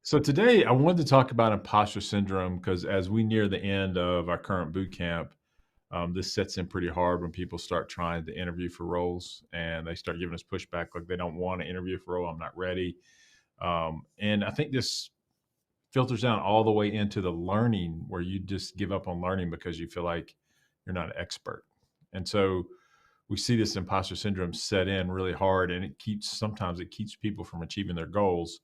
So today I wanted to talk about imposter syndrome because as we near the end of our current boot camp, this sets in pretty hard when people start trying to interview for roles and they start giving us pushback like they don't want to interview for a role. I'm not ready. And I think this filters down all the way into the learning where you just give up on learning because you feel like you're not an expert. And so we see this imposter syndrome set in really hard and sometimes it keeps people from achieving their goals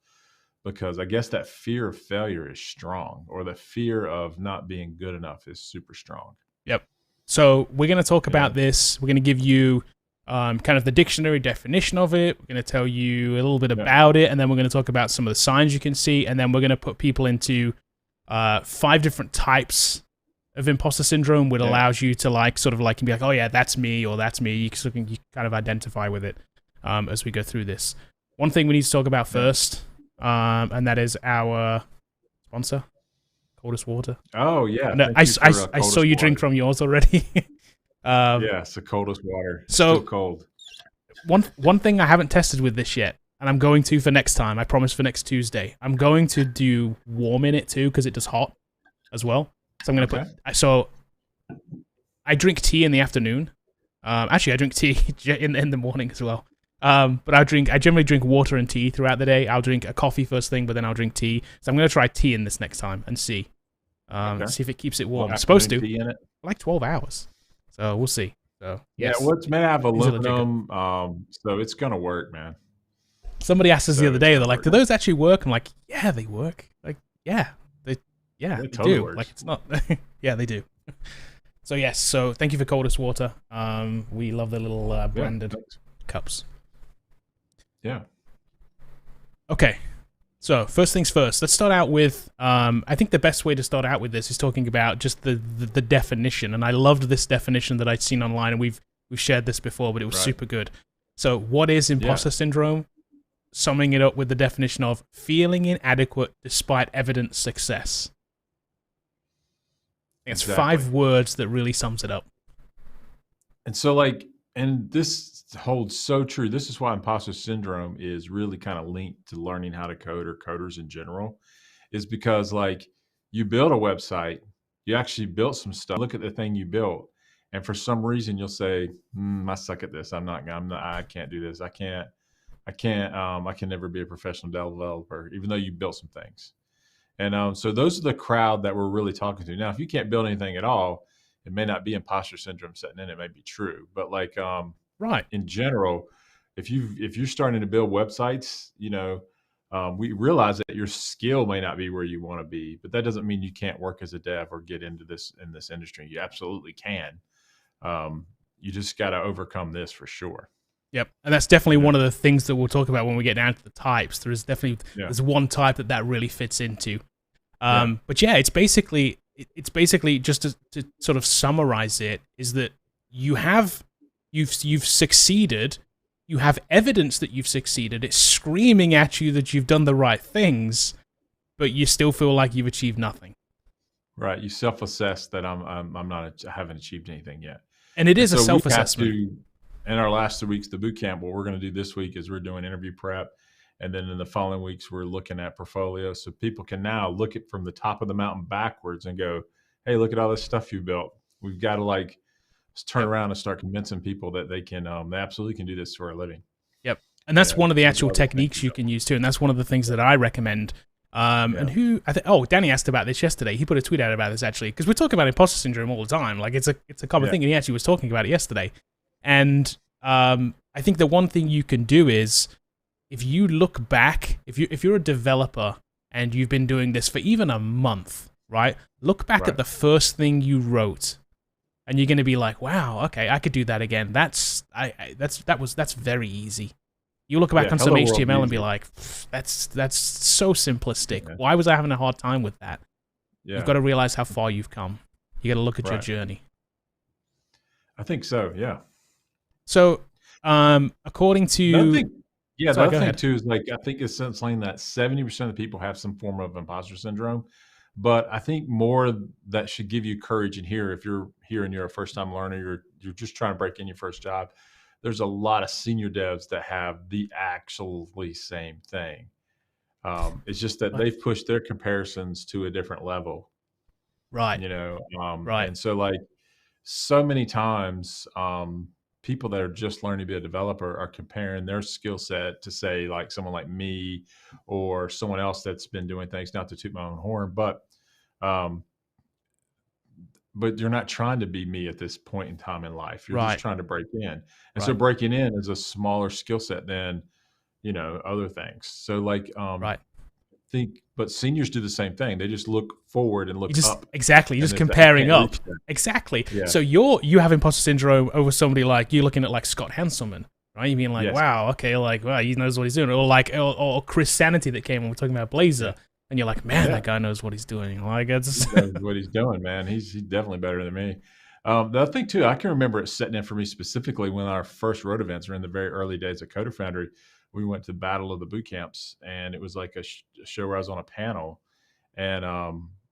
because I guess that fear of failure is strong, or the fear of not being good enough is super strong. Yep. So we're going to talk Yeah. about this. We're going to give you kind of the dictionary definition of it. We're going to tell you a little bit Yeah. about it, and then we're going to talk about some of the signs you can see, and then we're going to put people into 5 different types of imposter syndrome, which allows you to be like, oh yeah, that's me, or that's me. You can kind of identify with it as we go through this. One thing we need to talk about first, and that is our sponsor, Coldest Water. Oh yeah. No, I saw you drink from yours already. Yeah, it's the coldest water. So Still cold. one thing I haven't tested with this yet, and I'm going to for next time. I promise for next Tuesday. I'm going to do warm in it too because it does hot as well. So I'm going to So I drink tea in the afternoon. Actually, I drink tea in the morning as well. But I generally drink water and tea throughout the day. I'll drink a coffee first thing, but then I'll drink tea. So I'm going to try tea in this next time and see. See if it keeps it warm. It's supposed to. Tea in it? Like 12 hours. So we'll see. So yes. Yeah, well, it's meant to have aluminum, so it's gonna work, man. Somebody asked us the other day, they're like, do those actually work? I'm like, yeah, they work. Like, yeah, they totally do. works. Like, it's not. Yeah, they do. So yes, so thank you for Coldest Water. We love the little branded cups. Yeah. Okay. So first things first, let's start out with, I think the best way to start out with this is talking about just the definition. And I loved this definition that I'd seen online, and we've shared this before, but it was super good. So what is imposter syndrome? Summing it up with the definition of feeling inadequate despite evident success. It's 5 words that really sums it up. And so and this holds so true. This is why imposter syndrome is really kind of linked to learning how to code or coders in general, is because you build a website, you actually built some stuff, look at the thing you built, and for some reason you'll say, I suck at this. I can't do this. I can never be a professional developer, even though you built some things. And so those are the crowd that we're really talking to. Now, if you can't build anything at all, it may not be imposter syndrome setting in. It may be true, but in general, if you're starting to build websites, we realize that your skill may not be where you want to be, but that doesn't mean you can't work as a dev or get into this industry. You absolutely can. You just got to overcome this for sure. Yep, and that's definitely one of the things that we'll talk about when we get down to the types. There's one type that really fits into. But yeah, it's basically just to sort of summarize it, is that you've succeeded, you have evidence that you've succeeded, it's screaming at you that you've done the right things, but you still feel like you've achieved nothing. Right, you self-assess that I haven't achieved anything yet. And it is a self-assessment. In our last 2 weeks, the boot camp, what we're going to do this week is we're doing interview prep. And then in the following weeks, we're looking at portfolio. So people can now look at from the top of the mountain backwards and go, hey, look at all this stuff you built. We've got to turn around and start convincing people that they can, they absolutely can do this for a living. Yep. And that's one of the actual techniques you can use too. And that's one of the things that I recommend. And Danny asked about this yesterday. He put a tweet out about this actually, because we're talking about imposter syndrome all the time. Like it's a common thing. And he actually was talking about it yesterday. And I think the one thing you can do is, if you look back, if you're a developer and you've been doing this for even a month, right? Look back at the first thing you wrote, and you're going to be like, "Wow, okay, I could do that again." That's very easy. You look back on some HTML and be like, "That's so simplistic. Yeah. Why was I having a hard time with that?" Yeah. You've got to realize how far you've come. You got to look at your journey. I think so. Yeah. So, according to the other thing too is I think it's something that 70% of the people have some form of imposter syndrome, but I think more that should give you courage in here. If you're here and you're a first time learner, you're just trying to break in your first job. There's a lot of senior devs that have the actually same thing. It's just that they've pushed their comparisons to a different level, Right. you know. Right. And so like so many times, people that are just learning to be a developer are comparing their skill set to say like someone like me or someone else that's been doing things, not to toot my own horn, um, but you're not trying to be me at this point in time in life. You're just Right. trying to break in. And so Right. breaking in is a smaller skill set than, you know, other things. So like, Right. but seniors do the same thing. They just look forward and look up, Exactly. You're and just they say, I comparing can't up. reach there. Exactly. Yeah. So you have imposter syndrome over somebody like you looking at like Scott Hanselman, right? You mean like, Yes. wow, okay, like, wow, he knows what he's doing, or like, or Chris Sanity that came when we're talking about Blazer, and you're like, man, that guy knows what he's doing. Like, it's He knows what he's doing, man. He's definitely better than me. The other thing too, I can remember it setting in for me specifically when our first road events were in the very early days of Coder Foundry. We went to Battle of the Boot Camps, and it was like a show where I was on a panel, and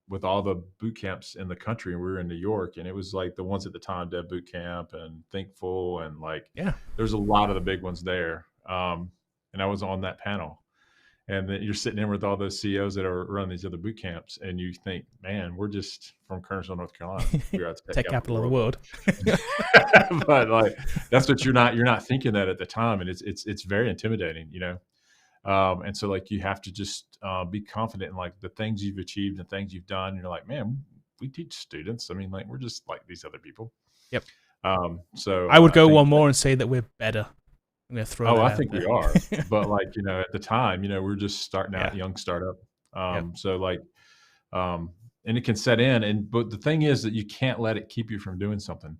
with all the boot camps in the country, and we were in New York, and it was like the ones at the time, Dev Boot Camp and Thinkful, and like there's a lot of the big ones there. And I was on that panel, and then you're sitting in with all those CEOs that are running these other boot camps, and you think, man, we're just from Kernersville, North Carolina. We're at the tech capital of the world. But like that's what you're not thinking that at the time, and it's very intimidating, you know. And so like you have to just be confident in like the things you've achieved and things you've done. And you're like, man, we teach students. I mean, like we're just like these other people. Yep. So I would go one more and say that we're better. I'm gonna throw. Oh, I think we are. But like, you know, at the time, you know, we're just starting out, young startup. So like, and it can set in, but the thing is that you can't let it keep you from doing something.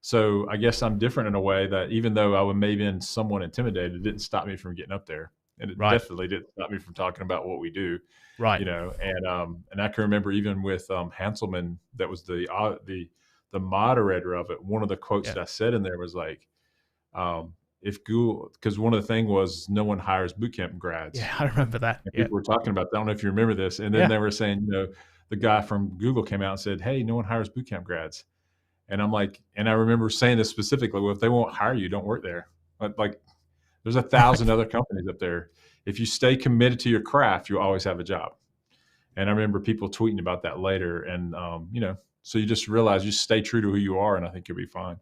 So I guess I'm different in a way that even though I would maybe been somewhat intimidated, it didn't stop me from getting up there. And it definitely didn't stop me from talking about what we do. Right. You know, and I can remember even with Hanselman, that was the moderator of it. One of the quotes that I said in there was like, if Google, because one of the thing was no one hires bootcamp grads. Yeah, I remember that. And people were talking about that. I don't know if you remember this. And then they were saying, you know, the guy from Google came out and said, hey, no one hires bootcamp grads. And I'm like, and I remember saying this specifically, well, if they won't hire you, don't work there. But like, there's 1,000 other companies up there. If you stay committed to your craft, you'll always have a job. And I remember people tweeting about that later. And, you know, so you just realize you stay true to who you are, and I think you'll be fine.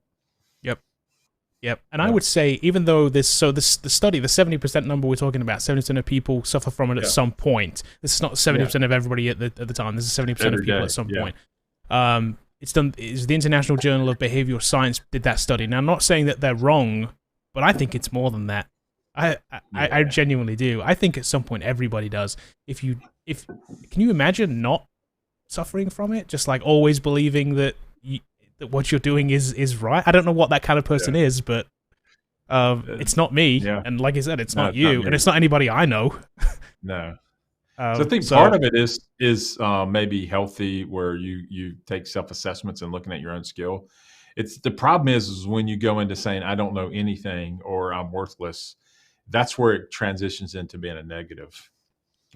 Yep. And I would say, even though the study, the 70% number we're talking about, 70% of people suffer from it at some point. This is not 70% of everybody at the time. This is 70% of people at some point. It's the International Journal of Behavioral Science did that study. Now, I'm not saying that they're wrong, but I think it's more than that. I genuinely do. I think at some point everybody does. Can you imagine not suffering from it? Just like always believing that that what you're doing is right. I don't know what that kind of person is, but it's not me. Yeah. And like I said, it's not you, and it's not anybody I know. No. So I think part of it is maybe healthy, where you take self-assessments and looking at your own skill. It's the problem is when you go into saying I don't know anything or I'm worthless. That's where it transitions into being a negative.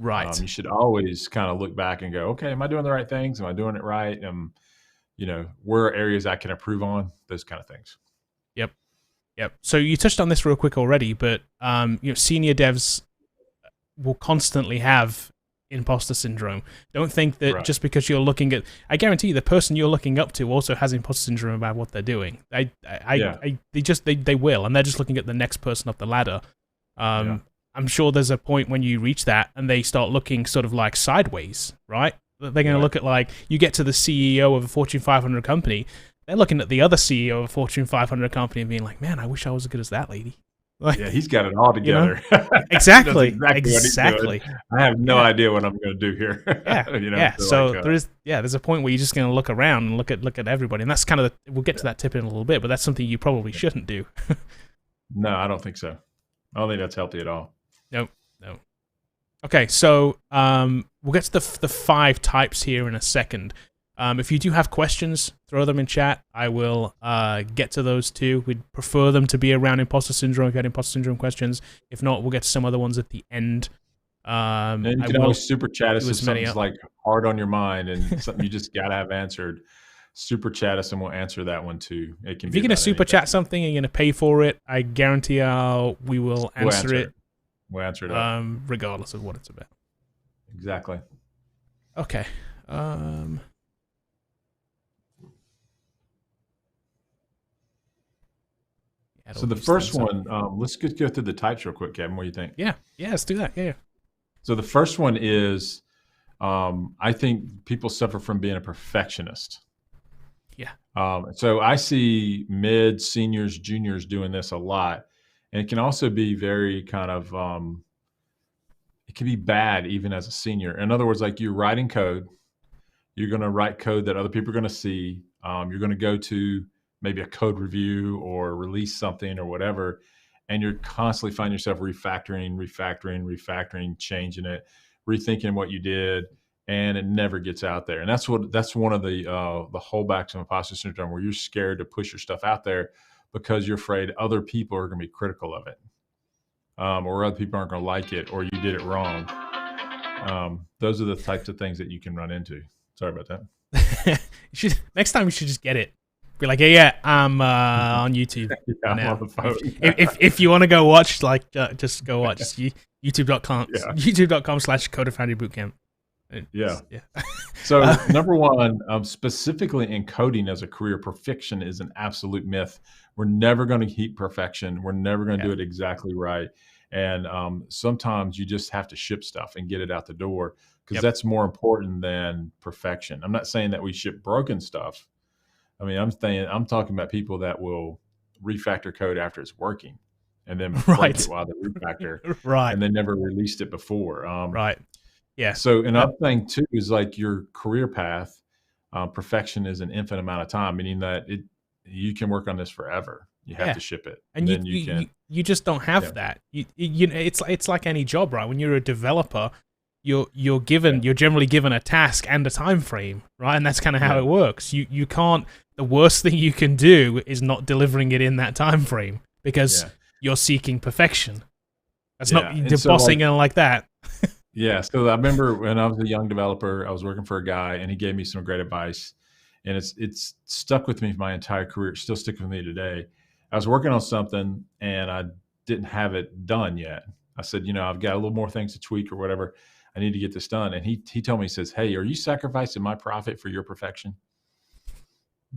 Right. You should always kind of look back and go, okay, am I doing the right things? Am I doing it right? You know, where are areas I can improve on? Those kind of things. Yep. So you touched on this real quick already, but you know, senior devs will constantly have imposter syndrome. Don't think that just because you're looking at, I guarantee you, the person you're looking up to also has imposter syndrome about what they're doing. They will, and they're just looking at the next person up the ladder. I'm sure there's a point when you reach that and they start looking sort of like sideways, right? They're going to look at, like, you get to the CEO of a Fortune 500 company, they're looking at the other CEO of a Fortune 500 company and being like, man, I wish I was as good as that lady. Like, yeah, he's got it all together. You know? Exactly. Exactly. I have no idea what I'm going to do here. You know? So like, there's a point where you're just going to look around and look at everybody, and that's kind of we'll get to that tip in a little bit, but that's something you probably shouldn't do. No, I don't think so. I don't think that's healthy at all. No. Okay, so we'll get to the 5 types here in a second. If you do have questions, throw them in chat. I will get to those too. We'd prefer them to be around imposter syndrome if you had imposter syndrome questions. If not, we'll get to some other ones at the end. And you can always super chat us if something's like hard on your mind and something you just got to have answered. Super chat us and we'll answer that one too. If you're going to super chat something and you're going to pay for it, I guarantee we will answer it. We'll answer it regardless of what it's about. Exactly. Okay. Add So all the these first things up. one, let's just go through the types real quick, Kevin. What do you think? Yeah. Yeah. Let's do that. Yeah. So the first one is, I think people suffer from being a perfectionist. Yeah. So I see mid, seniors, juniors doing this a lot, and it can also be very kind of, it can be bad even as a senior. In other words, like you're writing code, you're going to write code that other people are going to see. You're going to go to maybe a code review or release something or whatever, and you're constantly finding yourself refactoring, changing it, rethinking what you did, and it never gets out there. And that's one of the holdbacks of imposter syndrome, where you're scared to push your stuff out there because you're afraid other people are going to be critical of it, or other people aren't going to like it, or you did it wrong. Those are the types of things that you can run into. Sorry about that. Next time you should just get it. Be like, yeah, I'm on YouTube Yeah, I'm now. on the phone. If you want to go watch, like, just go watch. YouTube.com, Yeah. YouTube.com/Code of Foundry Bootcamp. Yeah. Yeah. So number one, specifically in coding as a career, perfection is an absolute myth. We're never going to keep perfection. We're never going to do it exactly right. And sometimes you just have to ship stuff and get it out the door, because that's more important than perfection. I'm not saying that we ship broken stuff. I mean, I'm talking about people that will refactor code after it's working and then break it while they refactor, Right. and they never released it before. Right. Yeah. So another thing too is like your career path. Perfection is an infinite amount of time, meaning that you can work on this forever. You have to ship it, and then you can. You just don't have that. You know, it's like any job, right? When you're a developer, you're generally given a task and a time frame, right? And that's kind of how it works. You can't. The worst thing you can do is not delivering it in that time frame, because you're seeking perfection. That's not bossing in like that. Yeah. So I remember when I was a young developer, I was working for a guy, and he gave me some great advice, and it's stuck with me my entire career. It's still sticking with me today. I was working on something, and I didn't have it done yet. I said, I've got a little more things to tweak or whatever. I need to get this done. And he told me, he says, "Hey, are you sacrificing my profit for your perfection?"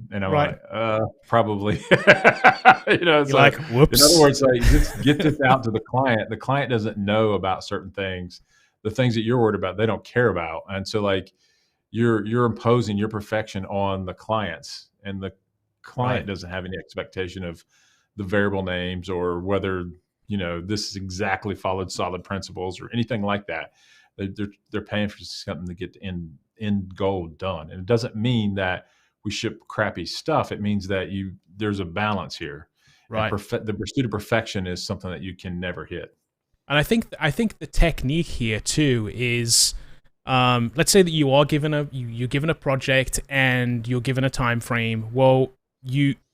And I'm like, probably. You're so like, whoops. In other words, like, just get this out to the client. The client doesn't know about certain things. The things that you're worried about, they don't care about. And so, like, you're imposing your perfection on the clients, and the client doesn't have any expectation of the variable names or whether this is exactly followed solid principles or anything like that. They're paying for something to get the end goal done, and it doesn't mean that we ship crappy stuff. It means that there's a balance here. Right. The pursuit of perfection is something that you can never hit. And I think the technique here too is, let's say that you are given you're given a project and you're given a time frame. Well,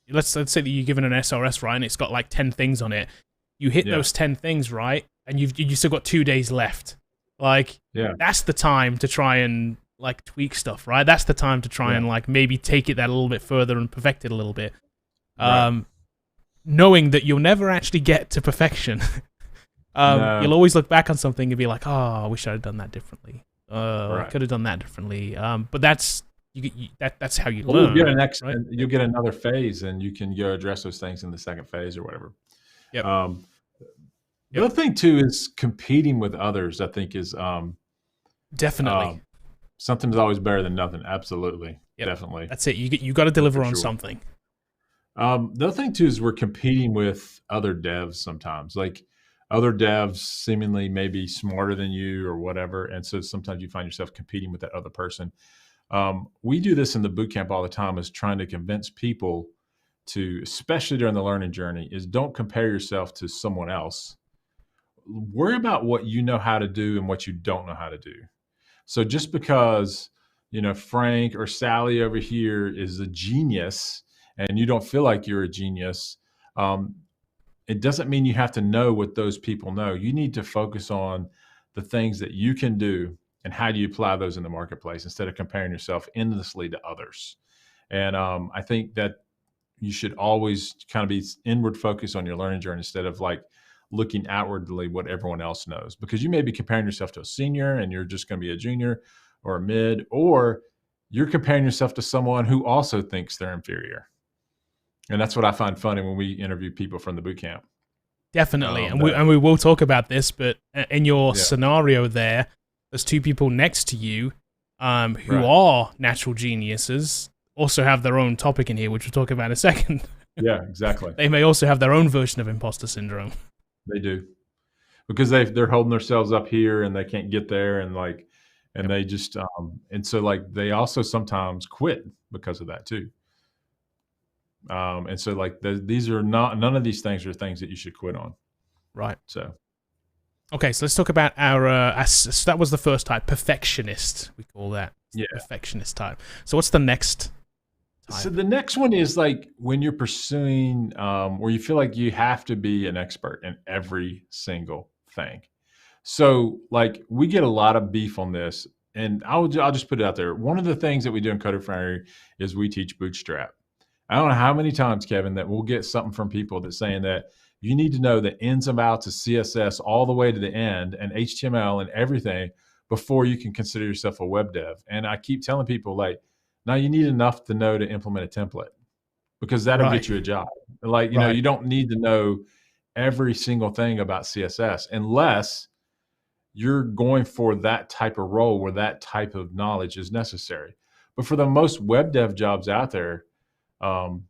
let's say that you're given an SRS, right, and it's got like 10 things on it. You hit those 10 things, right, and you still got 2 days left. Like, that's the time to try and like tweak stuff, right? That's the time to try and like maybe take it that a little bit further and perfect it a little bit. Knowing that you'll never actually get to perfection. You'll always look back on something and be like, "Oh, I wish I had done that differently. I could have done that differently." But that's that's how you learn. You'll get another phase, and you can go address those things in the second phase or whatever. The other thing too is competing with others. I think is definitely something's always better than nothing. Absolutely, definitely. That's it. You got to deliver on something. The other thing too is we're competing with other devs sometimes. Like, other devs seemingly maybe smarter than you or whatever, and so sometimes you find yourself competing with that other person. We do this in the bootcamp all the time, is trying to convince people to, especially during the learning journey, is don't compare yourself to someone else. Worry about what you know how to do and what you don't know how to do. So just because Frank or Sally over here is a genius and you don't feel like you're a genius, it doesn't mean you have to know what those people know. You need to focus on the things that you can do and how do you apply those in the marketplace, instead of comparing yourself endlessly to others. And I think that you should always kind of be inward focused on your learning journey, instead of like looking outwardly what everyone else knows, because you may be comparing yourself to a senior and you're just going to be a junior or a mid, or you're comparing yourself to someone who also thinks they're inferior. And that's what I find funny when we interview people from the boot camp. Definitely. And we will talk about this, but in your scenario there's two people next to you who are natural geniuses, also have their own topic in here, which we'll talk about in a second. Yeah, exactly. They may also have their own version of imposter syndrome. They do. Because they're holding themselves up here and they can't get there, and they just and so like they also sometimes quit because of that too. And so like these are none of these things are things that you should quit on. Right. So okay, so let's talk about our so that was the first type, perfectionist, we call that. Perfectionist type. So what's the next type? So the next one is like when you're pursuing where you feel like you have to be an expert in every single thing. So like we get a lot of beef on this, and I'll just put it out there. One of the things that we do in Coder Foundry is we teach Bootstrap. I don't know how many times, Kevin, that we'll get something from people that's saying that you need to know the ins and outs of CSS all the way to the end, and HTML and everything before you can consider yourself a web dev. And I keep telling people, like, now you need enough to know to implement a template, because that'll get you a job. Like, you know, you don't need to know every single thing about CSS unless you're going for that type of role where that type of knowledge is necessary. But for the most web dev jobs out there, and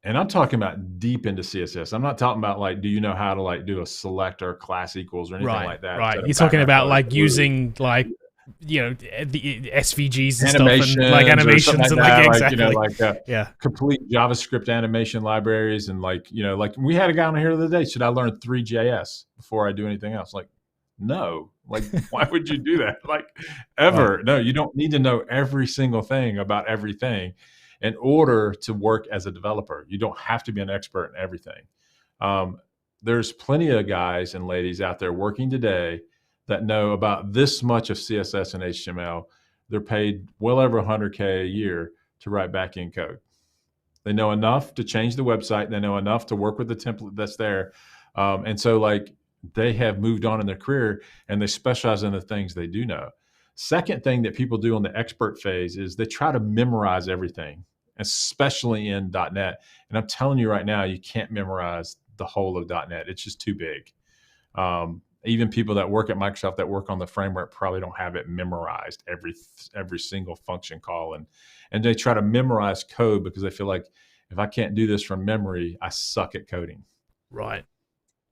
I'm talking about deep into CSS. I'm not talking about like, do you know how to like do a select or class equals or anything like that? Right. You're talking about like using like, you know, the SVGs and animations, stuff, and like animations and like exactly, like, you know, like complete JavaScript animation libraries, and like, you know, like we had a guy on here the other day. Should I learn Three.js before I do anything else? Like, no. Like, why would you do that? Like, ever? No, you don't need to know every single thing about everything in order to work as a developer. You don't have to be an expert in everything. There's plenty of guys and ladies out there working today that know about this much of CSS and HTML. They're paid well over $100K a year to write back-end code. They know enough to change the website. They know enough to work with the template that's there. And so like they have moved on in their career and they specialize in the things they do know. Second thing that people do on the expert phase is they try to memorize everything, especially in .NET. And I'm telling you right now, you can't memorize the whole of .NET. It's just too big. Even people that work at Microsoft that work on the framework probably don't have it memorized, every single function call. And they try to memorize code because they feel like, if I can't do this from memory, I suck at coding. Right.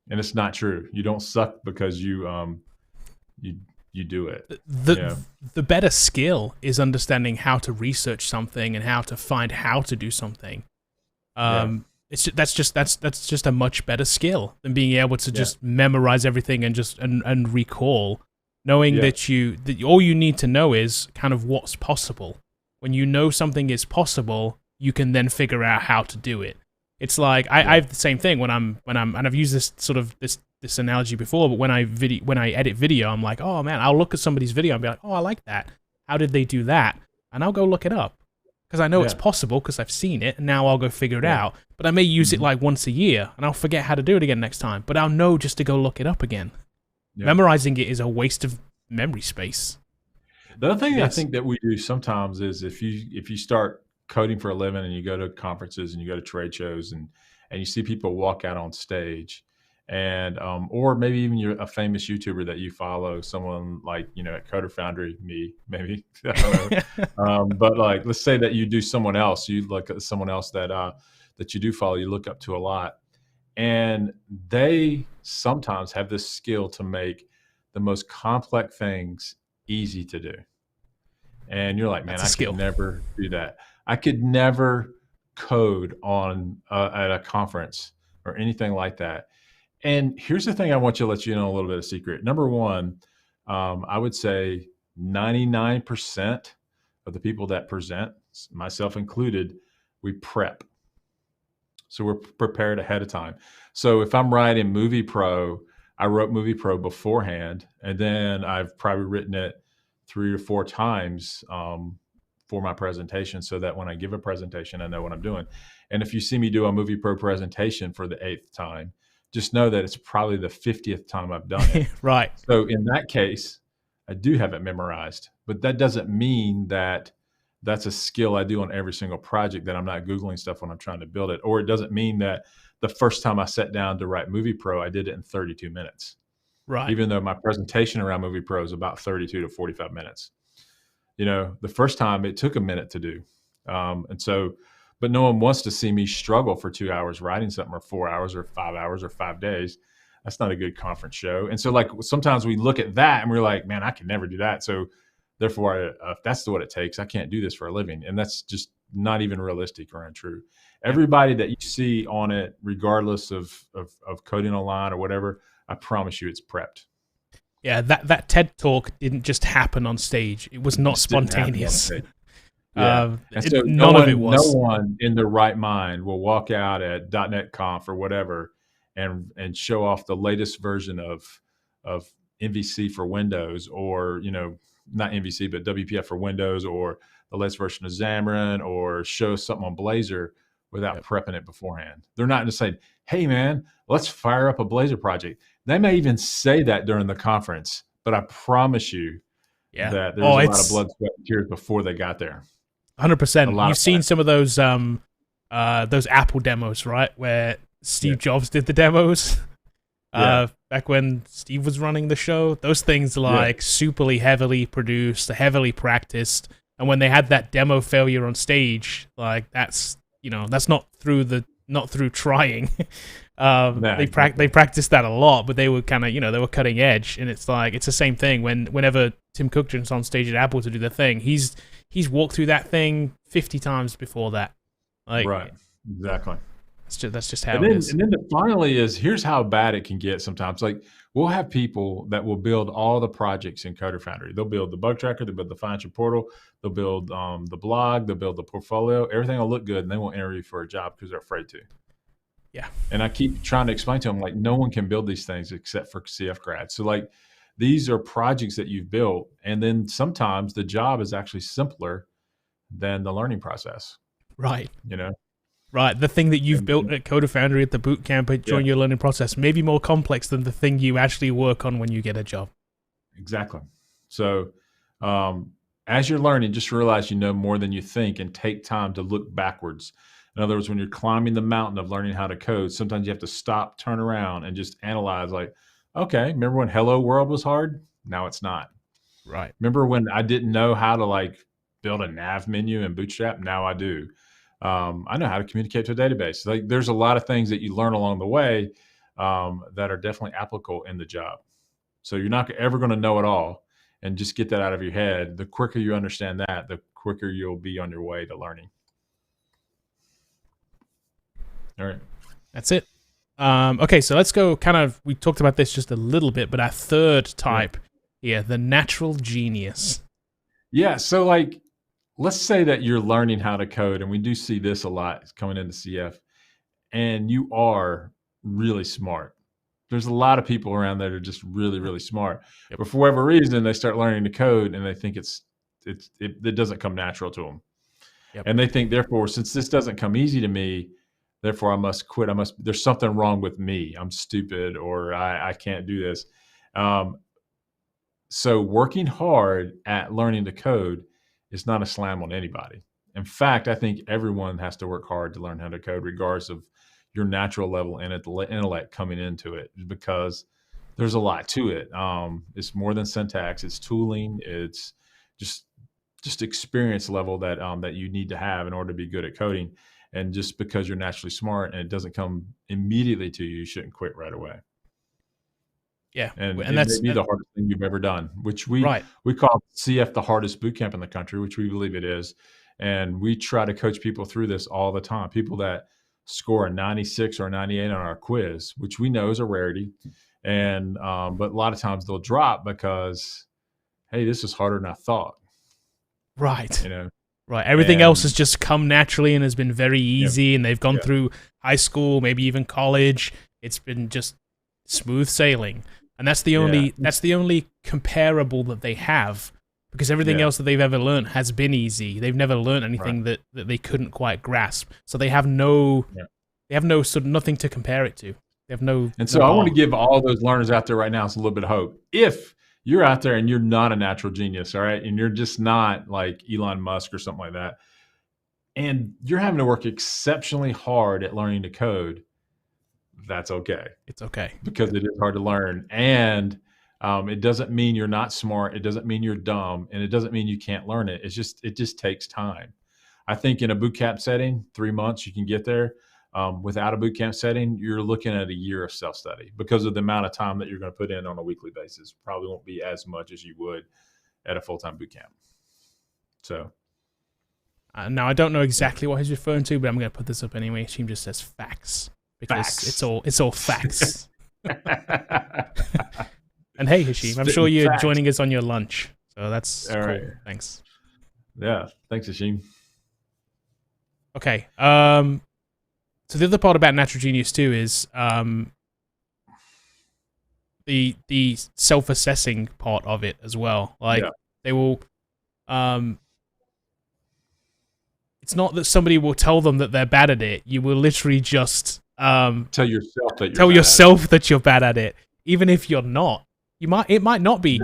And it's not true. You don't suck because you do it. The better skill is understanding how to research something and how to find how to do something. That's just a much better skill than being able to just memorize everything and just and recall, knowing that all you need to know is kind of what's possible. When you know something is possible, you can then figure out how to do it. It's like I have the same thing when I'm and I've used this sort of this analogy before, but when I edit video, I'm like, oh man, I'll look at somebody's video and be like, oh, I like that. How did they do that? And I'll go look it up because I know it's possible because I've seen it, and now I'll go figure it out. But I may use it like once a year, and I'll forget how to do it again next time. But I'll know just to go look it up again. Memorizing it is a waste of memory space. The other thing I think that we do sometimes is if you start coding for a living and you go to conferences and you go to trade shows and you see people walk out on stage, and or maybe even you're a famous YouTuber that you follow, someone like, you know, at Coder Foundry, me maybe, I don't know. But like, let's say that you do someone else, you look at someone else that you do follow, you look up to a lot, and they sometimes have this skill to make the most complex things easy to do. And you're like, man, I could never do that. I could never code on at a conference or anything like that. And here's the thing I want you to let you know a little bit of secret. Number one, I would say 99% of the people that present, myself included, we prep. So we're prepared ahead of time. So if I'm writing Movie Pro, I wrote Movie Pro beforehand, and then I've probably written it 3 or 4 times for my presentation, so that when I give a presentation, I know what I'm doing. And if you see me do a Movie Pro presentation for the 8th time, just know that it's probably the 50th time I've done it. Right. So in that case, I do have it memorized, but that doesn't mean that that's a skill I do on every single project, that I'm not Googling stuff when I'm trying to build it. Or it doesn't mean that the first time I sat down to write Movie Pro, I did it in 32 minutes. Right. Even though my presentation around Movie Pro is about 32 to 45 minutes. The first time it took a minute to do. But no one wants to see me struggle for 2 hours writing something, or 4 hours, or 5 hours, or 5 days. That's not a good conference show. And so, like, sometimes we look at that and we're like, man, I can never do that. So therefore, if that's what it takes, I can't do this for a living. And that's just not even realistic or untrue. Everybody that you see on it, regardless of coding online or whatever, I promise you it's prepped. Yeah, that TED talk didn't just happen on stage. It was not spontaneous. And so none of it was. No one in their right mind will walk out at .NET Conf or whatever and show off the latest version of MVC for Windows, or not MVC but WPF for Windows, or the latest version of Xamarin, or show something on Blazor without prepping it beforehand. They're not just saying, hey man, let's fire up a Blazor project. They may even say that during the conference, but I promise you that there's a lot of blood, sweat, and tears before they got there. 100%. You've seen some of those Apple demos, right? Where Steve Jobs did the demos back when Steve was running the show. Those things are superly heavily produced, heavily practiced. And when they had that demo failure on stage, like that's not through trying. They practiced that a lot, but they were kind of they were cutting edge. And it's like it's the same thing whenever Tim Cook jumps on stage at Apple to do the thing, he's walked through that thing 50 times before that. Right. Exactly. That's just how it is. And then finally here's how bad it can get sometimes. Like, we'll have people that will build all the projects in Coder Foundry. They'll build the bug tracker, they'll build the financial portal, they'll build the blog, they'll build the portfolio. Everything will look good, and they won't interview for a job because they're afraid to. Yeah. And I keep trying to explain to them, like, no one can build these things except for CF grads. So, like, these are projects that you've built, and then sometimes the job is actually simpler than the learning process. Right. Right. The thing that you've built at Coder Foundry at the boot camp during your learning process may be more complex than the thing you actually work on when you get a job. Exactly. So as you're learning, just realize you know more than you think, and take time to look backwards. In other words, when you're climbing the mountain of learning how to code, sometimes you have to stop, turn around, and just analyze, like, okay, remember when Hello World was hard? Now it's not. Right. Remember when I didn't know how to, like, build a nav menu in Bootstrap? Now I do. I know how to communicate to a database. Like, there's a lot of things that you learn along the way that are definitely applicable in the job. So you're not ever going to know it all, and just get that out of your head. The quicker you understand that, the quicker you'll be on your way to learning. All right. That's it. Okay, so let's go we talked about this just a little bit, but our third type here, the natural genius. Yeah, so, like, let's say that you're learning how to code, and we do see this a lot coming into CF, and you are really smart. There's a lot of people around that are just really, really smart. But for whatever reason, they start learning to code, and they think it doesn't come natural to them. And they think, therefore, since this doesn't come easy to me, therefore I must quit. There's something wrong with me. I'm stupid, or I can't do this. So working hard at learning to code is not a slam on anybody. In fact, I think everyone has to work hard to learn how to code, regardless of your natural level and intellect coming into it, because there's a lot to it. It's more than syntax. It's tooling. It's just experience level that you need to have in order to be good at coding. And just because you're naturally smart and it doesn't come immediately to you, you shouldn't quit right away. Yeah, and that's maybe the hardest thing you've ever done, which we call CF the hardest boot camp in the country, which we believe it is. And we try to coach people through this all the time. People that score a 96 or 98 on our quiz, which we know is a rarity. And but a lot of times they'll drop because, hey, this is harder than I thought. Right. Right. Everything else has just come naturally and has been very easy, and they've gone through high school, maybe even college. It's been just smooth sailing. And that's the only comparable that they have, because everything else that they've ever learned has been easy. They've never learned anything that they couldn't quite grasp. So they have no sort of nothing to compare it to. They have no. And so I want to give all those learners out there right now a little bit of hope. If you're out there and you're not a natural genius, all right, and you're just not like Elon Musk or something like that, and you're having to work exceptionally hard at learning to code, that's okay. It's okay. Because it is hard to learn. And it doesn't mean you're not smart. It doesn't mean you're dumb. And it doesn't mean you can't learn it. It just takes time. I think in a boot camp setting, 3 months, you can get there. Without a boot camp setting, you're looking at a year of self-study because of the amount of time that you're going to put in on a weekly basis. Probably won't be as much as you would at a full-time boot camp. So. Now, I don't know exactly what he's referring to, but I'm going to put this up anyway. Hashim just says facts. Because facts. It's all facts. And hey, Hashim, I'm sure you're joining us on your lunch. So that's all cool. Right. Thanks. Yeah. Thanks, Hashim. Okay. So the other part about Natural Genius too is the self-assessing part of it as well. Like they will it's not that somebody will tell them that they're bad at it. You will literally just tell yourself that you're bad at it. Even if you're not. It might not be.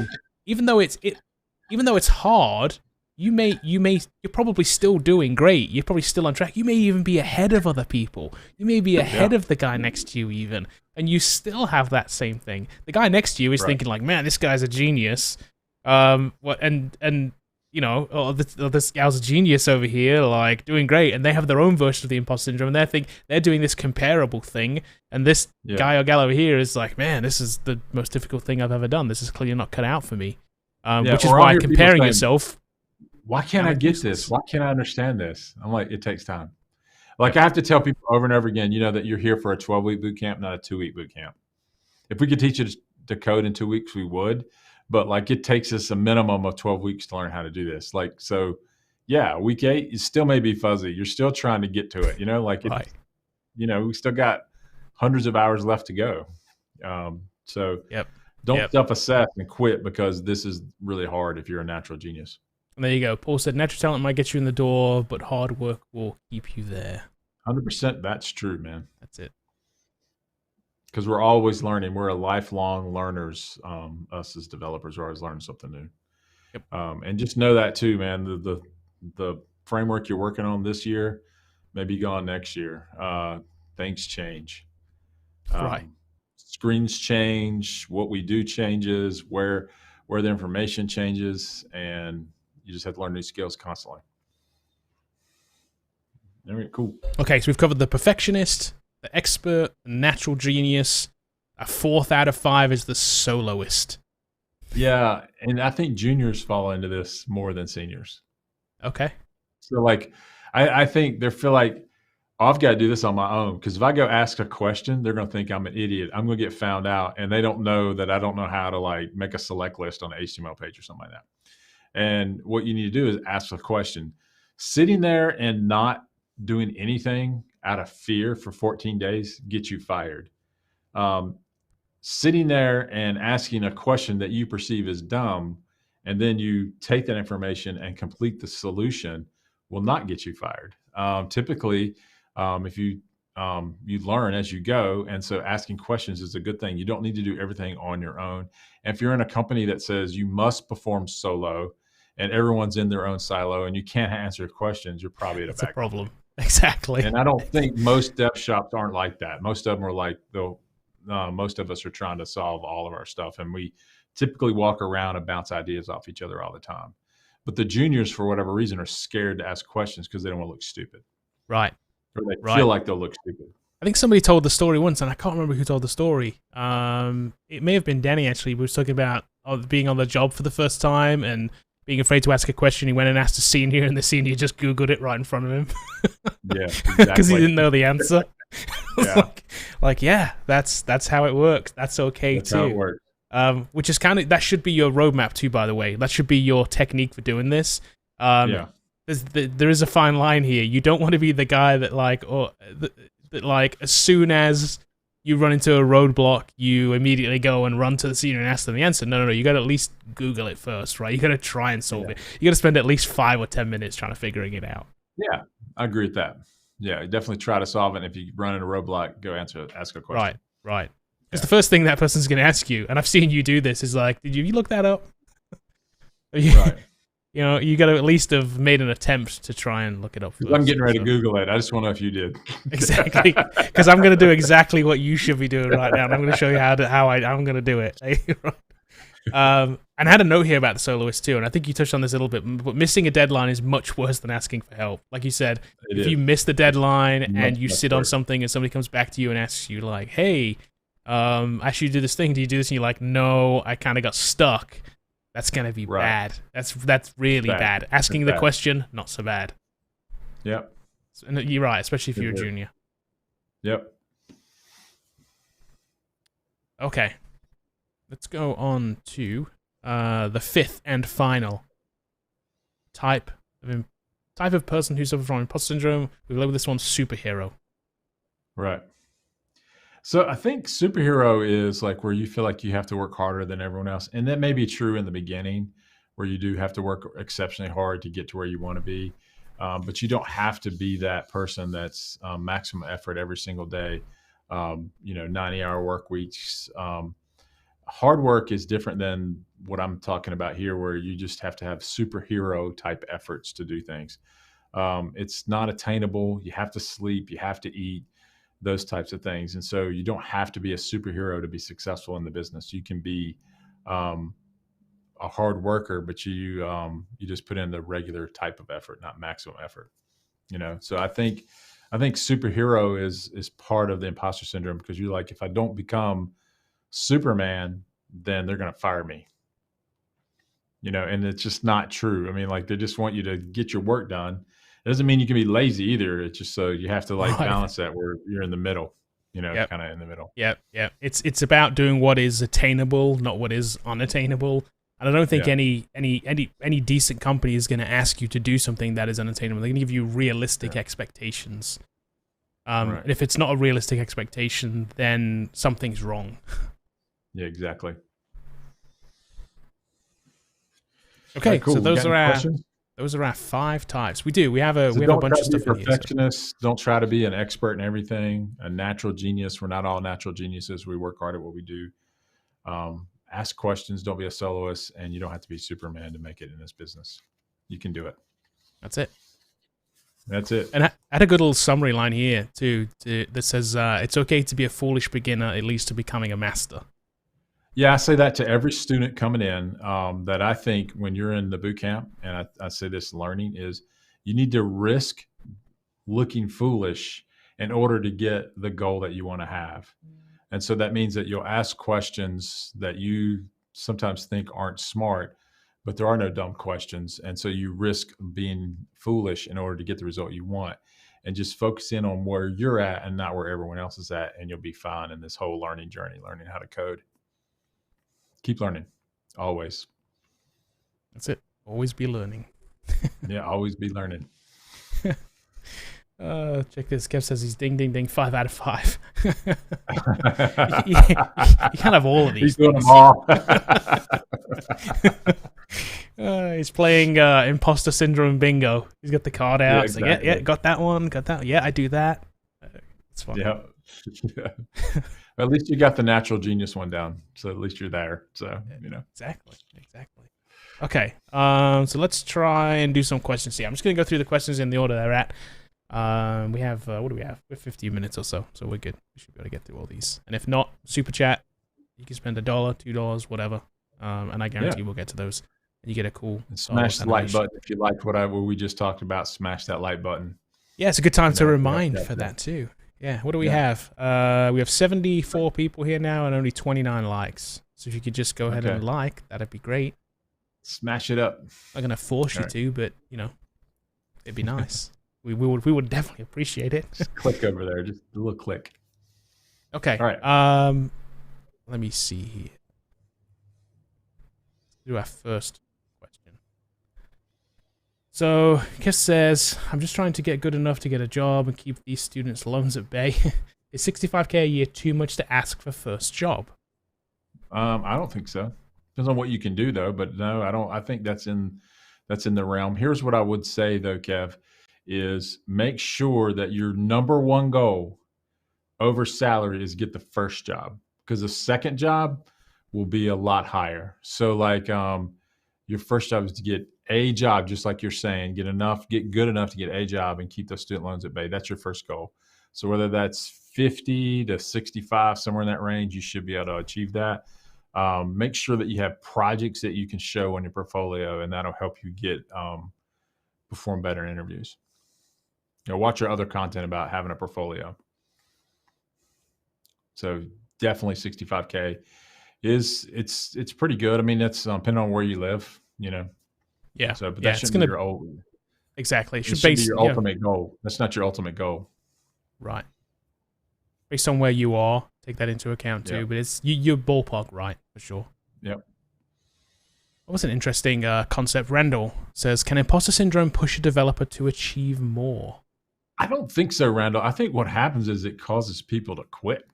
Even though it's hard, you're probably still doing great. You're probably still on track. You may even be ahead of other people. You may be ahead of the guy next to you even, and you still have that same thing. The guy next to you is thinking like, "Man, this guy's a genius." This gal's a genius over here, like doing great, and they have their own version of the imposter syndrome, and they're doing this comparable thing, and this guy or gal over here is like, "Man, this is the most difficult thing I've ever done. This is clearly not cut out for me." Which is why comparing yourself. Why can't I get this? Why can't I understand this? I'm like, it takes time. Like I have to tell people over and over again, that you're here for a 12-week boot camp, not a 2-week boot camp. If we could teach you to code in 2 weeks, we would. But like it takes us a minimum of 12 weeks to learn how to do this. Like, so yeah, week 8, it still may be fuzzy. You're still trying to get to it, we still got hundreds of hours left to go. Don't self-assess and quit because this is really hard if you're a natural genius. And there you go. Paul said, natural talent might get you in the door, but hard work will keep you there. 100%. That's true, man. That's it. Because we're always learning. We're a lifelong learners. Us as developers are always learning something new. Yep. And just know that too, man. The framework you're working on this year may be gone next year. Things change. Right. Screens change. What we do changes. Where the information changes, and you just have to learn new skills constantly. All right, cool. Okay, so we've covered the perfectionist, the expert, the natural genius. A 4th out of 5 is the soloist. Yeah, and I think juniors fall into this more than seniors. Okay. So, like, I think they feel like, oh, I've got to do this on my own. Because if I go ask a question, they're going to think I'm an idiot. I'm going to get found out, and they don't know that I don't know how to, like, make a select list on an HTML page or something like that. And what you need to do is ask a question. Sitting there and not doing anything out of fear for 14 days gets you fired. Sitting there and asking a question that you perceive as dumb, and then you take that information and complete the solution will not get you fired. Typically, if you learn as you go, and so asking questions is a good thing. You don't need to do everything on your own. And if you're in a company that says you must perform solo, and everyone's in their own silo, and you can't answer questions, you're probably at a problem. Exactly. And I don't think most dev shops aren't like that. Most of them are like, most of us are trying to solve all of our stuff, and we typically walk around and bounce ideas off each other all the time. But the juniors, for whatever reason, are scared to ask questions because they don't want to look stupid. Right. Or they feel like they'll look stupid. I think somebody told the story once, and I can't remember who told the story. It may have been Danny, actually. We were talking about being on the job for the first time and being afraid to ask a question. He went and asked a senior, and the senior just Googled it right in front of him. Yeah, exactly. Because he didn't know the answer. Yeah. That's how it works. That's okay that's too. How it works. Which is that should be your roadmap too, by the way. That should be your technique for doing this. There is a fine line here. You don't want to be the guy that as soon as you run into a roadblock, you immediately go and run to the senior and ask them the answer. No. You got to at least Google it first, right? You got to try and solve it. You got to spend at least 5 or 10 minutes trying to figuring it out. Yeah, I agree with that. Yeah, definitely try to solve it. And if you run into a roadblock, go ask a question. Right. Right. Because Yeah. the first thing that person's going to ask you, and I've seen you do this, is like, did you look that up? Right. You know, you got to at least have made an attempt to try and look it up first. I'm getting ready to Google it. I just want to know if you did. Exactly, because I'm going to do exactly what you should be doing right now, and I'm going to show you how I'm going to do it. And I had a note here about the soloist too, and I think you touched on this a little bit. But missing a deadline is much worse than asking for help. Like you said, if you miss the deadline and you sit on something, and somebody comes back to you and asks you like, "Hey, I should do this thing. Do you do this?" And you're like, "No, I kind of got stuck." That's gonna be bad. That's really bad. Asking the question, not so bad. Yep. And you're right, especially if you're a junior. Yep. Okay. Let's go on to the fifth and final type of person who suffers from imposter syndrome. We label this one superhero. Right. So I think superhero is like where you feel like you have to work harder than everyone else. And that may be true in the beginning where you do have to work exceptionally hard to get to where you want to be. But you don't have to be that person that's maximum effort every single day. 90-hour work weeks. Hard work is different than what I'm talking about here, where you just have to have superhero type efforts to do things. It's not attainable. You have to sleep. You have to eat. Those types of things. And so you don't have to be a superhero to be successful in the business. You can be a hard worker, but you just put in the regular type of effort, not maximum effort. So I think superhero is part of the imposter syndrome, because you're like, if I don't become Superman, then they're going to fire me. And it's just not true. I mean, like, they just want you to get your work done. It doesn't mean you can be lazy either. It's just so you have to balance that where you're in the middle, kind of in the middle. Yeah. It's about doing what is attainable, not what is unattainable. And I don't think any decent company is going to ask you to do something that is unattainable. They're going to give you realistic expectations. And if it's not a realistic expectation, then something's wrong. Yeah, exactly. Okay, cool. So those are our 5 types. We have a bunch of stuff in here. Perfectionist. Don't try to be an expert in everything. A natural genius. We're not all natural geniuses. We work hard at what we do. Ask questions. Don't be a soloist, and you don't have to be Superman to make it in this business. You can do it. That's it. And I had a good little summary line here too that says it's okay to be a foolish beginner, at least to becoming a master. Yeah, I say that to every student coming in, that I think when you're in the boot camp, and I say this learning, is you need to risk looking foolish in order to get the goal that you want to have. And so that means that you'll ask questions that you sometimes think aren't smart, but there are no dumb questions. And so you risk being foolish in order to get the result you want. And just focus in on where you're at and not where everyone else is at, and you'll be fine in this whole learning journey, learning how to code. Keep learning, always. That's it. Always be learning. Yeah, always be learning. Check this. Kev says he's ding, ding, ding, 5 out of 5. you can't have all of these. He's doing them all. He's playing Imposter Syndrome bingo. He's got the card out. Yeah, exactly. Like, yeah, got that one, got that. Yeah, I do that. It's fun. Yeah. At least you got the natural genius one down, so at least you're there. So exactly. Okay, so let's try and do some questions here. I'm just gonna go through the questions in the order they're at. We have what do we have? We have 15 minutes or so we're good. We should be able to get through all these. And if not, super chat. You can spend $1, $2, whatever, and I guarantee we'll get to those. And you get a cool smash the like button if you liked what we just talked about. Smash that like button. Yeah, it's a good time to remind for that too. Yeah, what do we have? We have 74 people here now and only 29 likes. So if you could just go ahead and like, that'd be great. Smash it up. I'm going to force you to, but, it'd be nice. we would definitely appreciate it. Just click over there. Just a little click. Okay. All right. Let me see here. Let's do our first question. So, Kev says, I'm just trying to get good enough to get a job and keep these students' loans at bay. Is $65K a year too much to ask for first job? I don't think so. Depends on what you can do, though. But no, I don't. I think that's in the realm. Here's what I would say, though, Kev, is make sure that your number one goal over salary is get the first job, because the second job will be a lot higher. So like your first job is to get a job, just like you're saying, get good enough to get a job and keep those student loans at bay. That's your first goal. So whether that's 50 to 65, somewhere in that range, you should be able to achieve that. Make sure that you have projects that you can show on your portfolio, and that'll help you get perform better in interviews. Watch your other content about having a portfolio. So definitely 65K it's pretty good. I mean, that's depending on where you live, Yeah. So, but yeah, that shouldn't be your exactly. It should be your ultimate goal. That's not your ultimate goal. Right. Based on where you are, take that into account too. But it's you're ballpark right for sure. Yep. That was an interesting concept. Randall says, "Can imposter syndrome push a developer to achieve more?" I don't think so, Randall. I think what happens is it causes people to quit.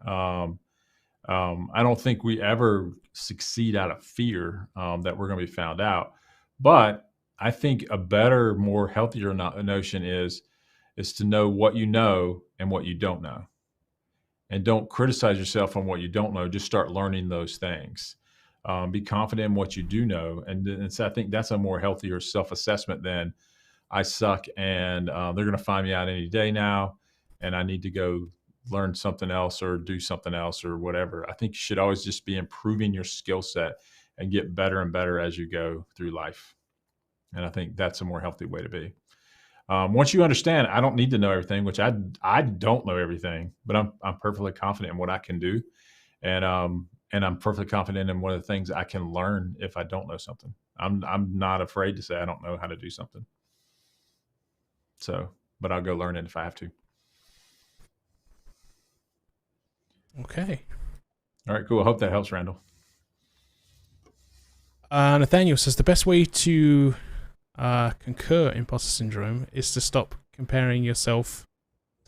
I don't think we ever succeed out of fear that we're going to be found out. But I think a better, more healthier notion is to know what you know and what you don't know. And don't criticize yourself on what you don't know. Just start learning those things. Be confident in what you do know. And so I think that's a more healthier self-assessment than I suck and they're going to find me out any day now and I need to go learn something else or do something else or whatever. I think you should always just be improving your skill set and get better and better as you go through life. And I think that's a more healthy way to be. Once you understand, I don't need to know everything, which I don't know everything, but I'm perfectly confident in what I can do. And I'm perfectly confident in one of the things I can learn if I don't know something. I'm not afraid to say I don't know how to do something. So, but I'll go learn it if I have to. Okay. All right, cool. I hope that helps, Randall. Nathaniel says the best way to concur imposter syndrome is to stop comparing yourself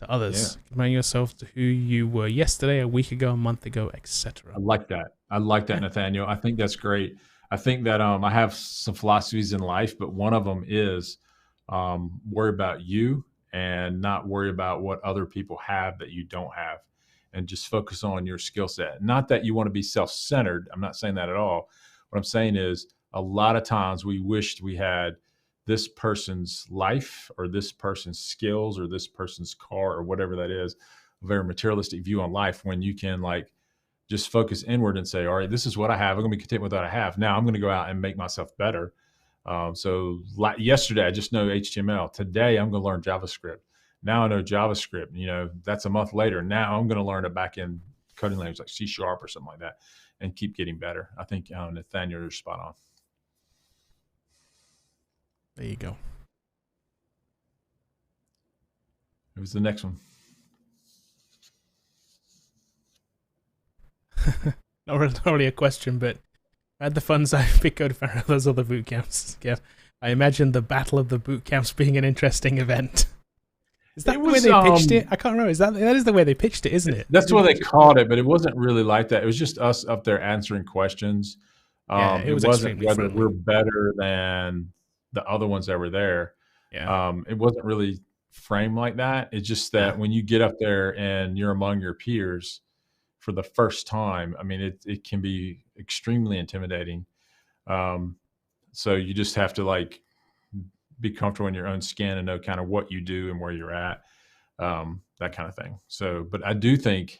to others, comparing yourself to who you were yesterday, a week ago, a month ago, etc. I like that. Nathaniel. I think that's great. I think that I have some philosophies in life, but one of them is worry about you and not worry about what other people have that you don't have, and just focus on your skill set. Not that you want to be self-centered. I'm not saying that at all. What I'm saying is a lot of times we wished we had this person's life or this person's skills or this person's car or whatever that is, a very materialistic view on life, when you can like just focus inward and say, all right, this is what I have. I'm going to be content with what I have. Now I'm going to go out and make myself better. So like yesterday, I just know HTML. Today, I'm going to learn JavaScript. Now I know JavaScript, that's a month later. Now I'm going to learn a back-end coding language like C# or something like that and keep getting better. I think Nathaniel, you're spot on. There you go. It was the next one. Not really a question, but I had the fun side pick code for those other boot camps. Yeah. I imagine the battle of the boot camps being an interesting event. Is that the way they pitched it? I can't remember. That is the way they pitched it, isn't it? That's what they called it, but it wasn't really like that. It was just us up there answering questions. It wasn't whether we're better than the other ones that were there. Yeah. It wasn't really framed like that. It's just that when you get up there and you're among your peers for the first time, I mean, it can be extremely intimidating. So you just have to like be comfortable in your own skin and know kind of what you do and where you're at, that kind of thing. So, but I do think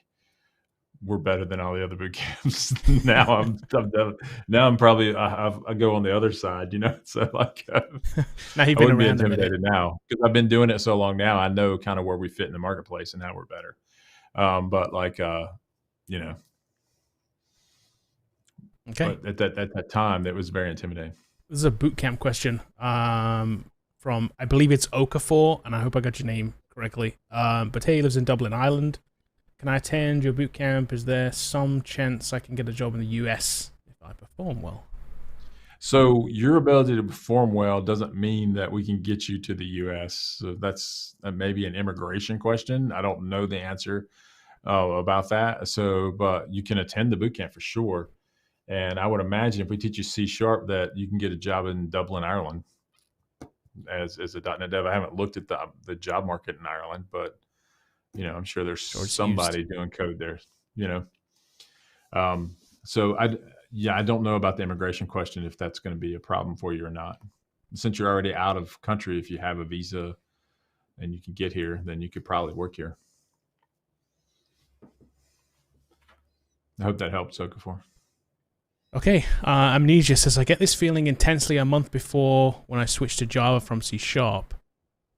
we're better than all the other boot camps. Now I'm probably, I go on the other side, so like, now you've been I wouldn't be around intimidated now because I've been doing it so long now. I know kind of where we fit in the marketplace and how we're better. But like, okay. But at that time, it was very intimidating. This is a boot camp question from, I believe it's Okafor, and I hope I got your name correctly. But he lives in Dublin, Ireland. Can I attend your boot camp? Is there some chance I can get a job in the US if I perform well? So your ability to perform well doesn't mean that we can get you to the US. So that's maybe an immigration question. I don't know the answer about that. So, but you can attend the boot camp for sure. And I would imagine if we teach you C# that you can get a job in Dublin, Ireland as a .NET dev. I haven't looked at the job market in Ireland, but I'm sure there's Or it's used. somebody doing code there. You know, so I don't know about the immigration question if that's going to be a problem for you or not. Since you're already out of country, if you have a visa and you can get here, then you could probably work here. I hope that helped, Okafor. Okay, Amnesia says, I get this feeling intensely a month before when I switched to Java from C#,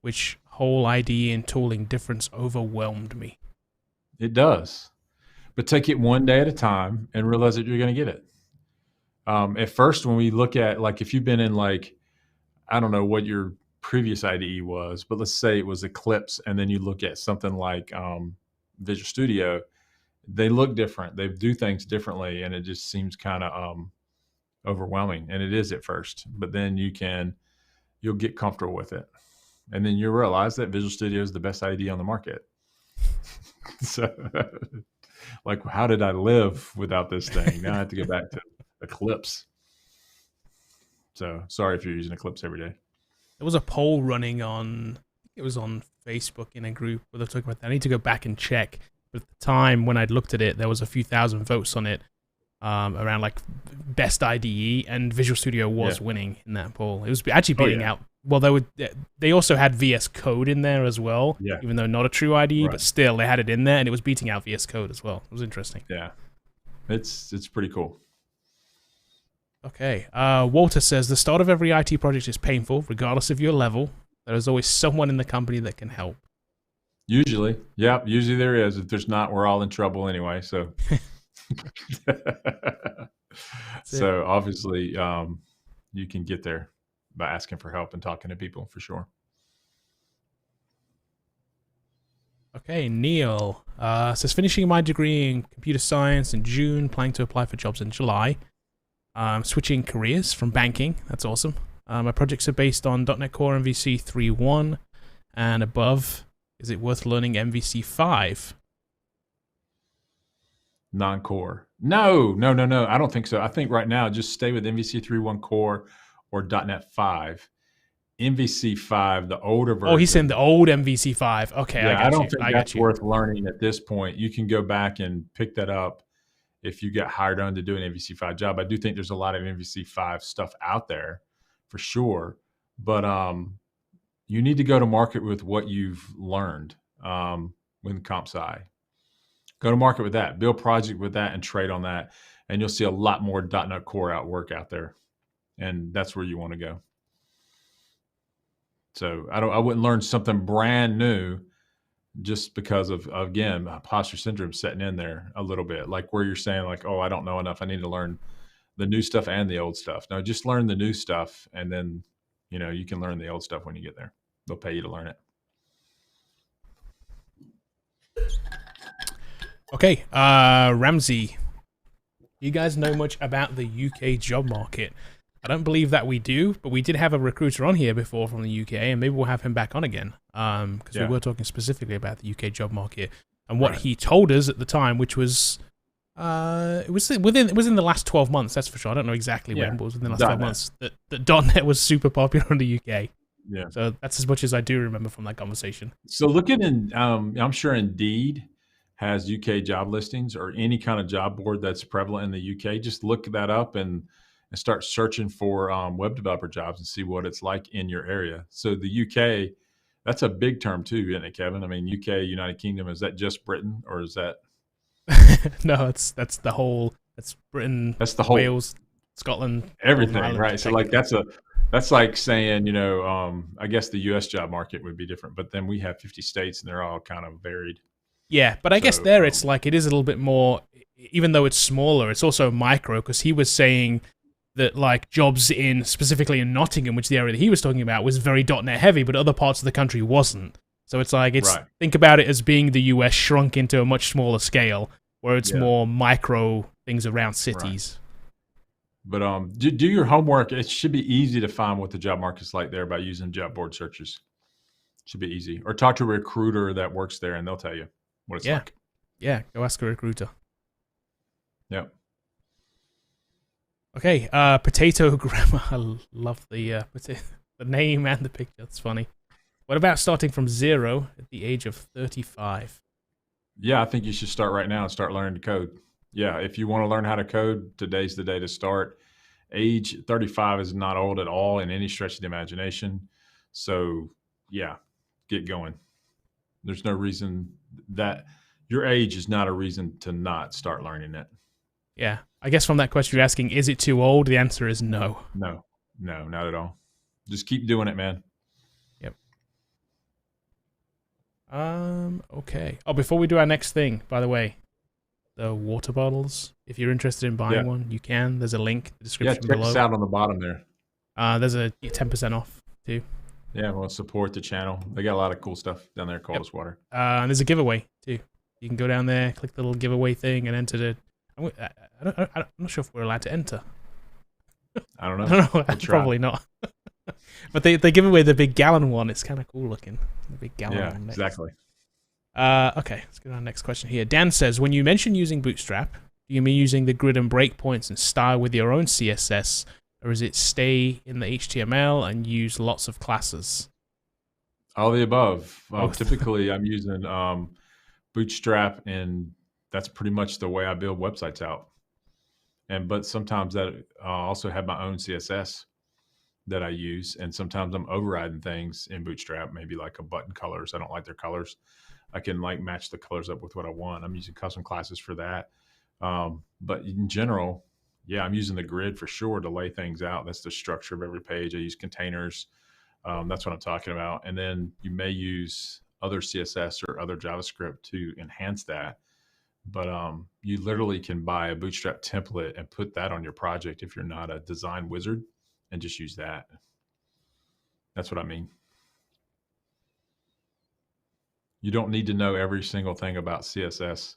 which whole IDE and tooling difference overwhelmed me. It does. But take it one day at a time and realize that you're going to get it. At first, when we look at, like, if you've been in, like, I don't know what your previous IDE was, but let's say it was Eclipse, and then you look at something like Visual Studio, they look different. They do things differently, and it just seems kind of overwhelming. And it is at first, but then you'll get comfortable with it. And then you'll realize that Visual Studio is the best IDE on the market. So, like, how did I live without this thing? Now I have to go back to Eclipse. So sorry if you're using Eclipse every day. There was a poll running on, it was on Facebook in a group where they're talking about that. I need to go back and check. But at the time when I'd looked at it, there was a few thousand votes on it around like best IDE, and Visual Studio was winning in that poll. It was actually beating out. Well, they also had VS Code in there as well, even though not a true IDE, but still they had it in there, and it was beating out VS Code as well. It was interesting. Yeah, it's pretty cool. Okay, Walter says, the start of every IT project is painful, regardless of your level. There is always someone in the company that can help. Usually there is. If there's not, we're all in trouble anyway. So, so obviously, you can get there by asking for help and talking to people for sure. Okay, Neil says, finishing my degree in computer science in June, planning to apply for jobs in July. Switching careers from banking. That's awesome. My projects are based on .NET Core MVC 3.1 and above. Is it worth learning MVC 5? Non-core. No. I don't think so. I think right now just stay with MVC 3.1 Core or .NET 5. MVC 5, the older version. Oh, he's saying the old MVC 5. Okay, yeah, I don't think that's worth learning at this point. You can go back and pick that up if you get hired on to do an MVC 5 job. I do think there's a lot of MVC 5 stuff out there for sure, but you need to go to market with what you've learned with comp sci. Go to market with that, build project with that, and trade on that, and you'll see a lot more .NET Core work out there, and that's where you want to go. So I wouldn't learn something brand new just because of, again, imposter syndrome setting in there a little bit, like where you're saying like, oh, I don't know enough. I need to learn the new stuff and the old stuff. No, just learn the new stuff, and then, you can learn the old stuff when you get there. They'll pay you to learn it. Okay, Ramsey, you guys know much about the UK job market? I don't believe that we do, but we did have a recruiter on here before from the UK, and maybe we'll have him back on again, because we were talking specifically about the UK job market and what he told us at the time, which was it was in the last 12 months, that's for sure. I don't know exactly when, but it was within the last 12 months that .NET was super popular in the UK. Yeah. So that's as much as I do remember from that conversation. So looking in, I'm sure Indeed has UK job listings, or any kind of job board that's prevalent in the UK. Just look that up and start searching for web developer jobs and see what it's like in your area. So the UK, that's a big term too, isn't it, Kevin? I mean, UK, United Kingdom, is that just Britain, or is that? No, that's the whole. That's Britain. That's the whole Wales, Scotland, everything, Ireland, right? So like that's like saying, I guess the US job market would be different, but then we have 50 states and they're all kind of varied. Yeah, but I guess there it's like it is a little bit more, even though it's smaller, it's also micro, because he was saying that like jobs specifically in Nottingham, which the area that he was talking about, was very .NET heavy, but other parts of the country wasn't. So it's like, think about it as being the US shrunk into a much smaller scale, where it's more micro things around cities. Right. But do your homework. It should be easy to find what the job market's like there by using job board searches. Should be easy. Or talk to a recruiter that works there, and they'll tell you what it's like. Yeah, go ask a recruiter. Yep. Okay, Potato Grammar. I love the name and the picture. It's funny. What about starting from 0 at the age of 35? Yeah, I think you should start right now and start learning to code. Yeah, if you want to learn how to code, today's the day to start. Age 35 is not old at all in any stretch of the imagination. So, yeah, get going. There's no reason that your age is not a reason to not start learning it. Yeah. I guess from that question you're asking, is it too old? The answer is no. No, no, not at all. Just keep doing it, man. Yep. Okay. Oh, before we do our next thing, by the way, the water bottles. If you're interested in Yeah. buying one, you can. There's a link in the Yeah, description check us below. out on the bottom there. There's a 10% off too. Yeah, well, support the channel. They got a lot of cool stuff down there. Cold Yep. as water. And there's a giveaway too. You can go down there, click the little giveaway thing, and enter the. I'm not sure if we're allowed to enter. I don't know. I don't know. We'll try. Probably not. But they give away the big gallon one. It's kind of cool looking. The big gallon Yeah, one. Next. exactly. Okay, let's go to our next question here. Dan says, when you mention using Bootstrap, do you mean using the grid and breakpoints and style with your own CSS, or is it stay in the HTML and use lots of classes? All the above. Both. Typically, I'm using Bootstrap, and that's pretty much the way I build websites out. But sometimes that also have my own CSS that I use, and sometimes I'm overriding things in Bootstrap, maybe like a button colors. I don't like their colors. I can like match the colors up with what I want. I'm using custom classes for that. But in general, yeah, I'm using the grid for sure to lay things out. That's the structure of every page. I use containers. That's what I'm talking about. And then you may use other CSS or other JavaScript to enhance that. But you literally can buy a Bootstrap template and put that on your project if you're not a design wizard, and just use that. That's what I mean. You don't need to know every single thing about CSS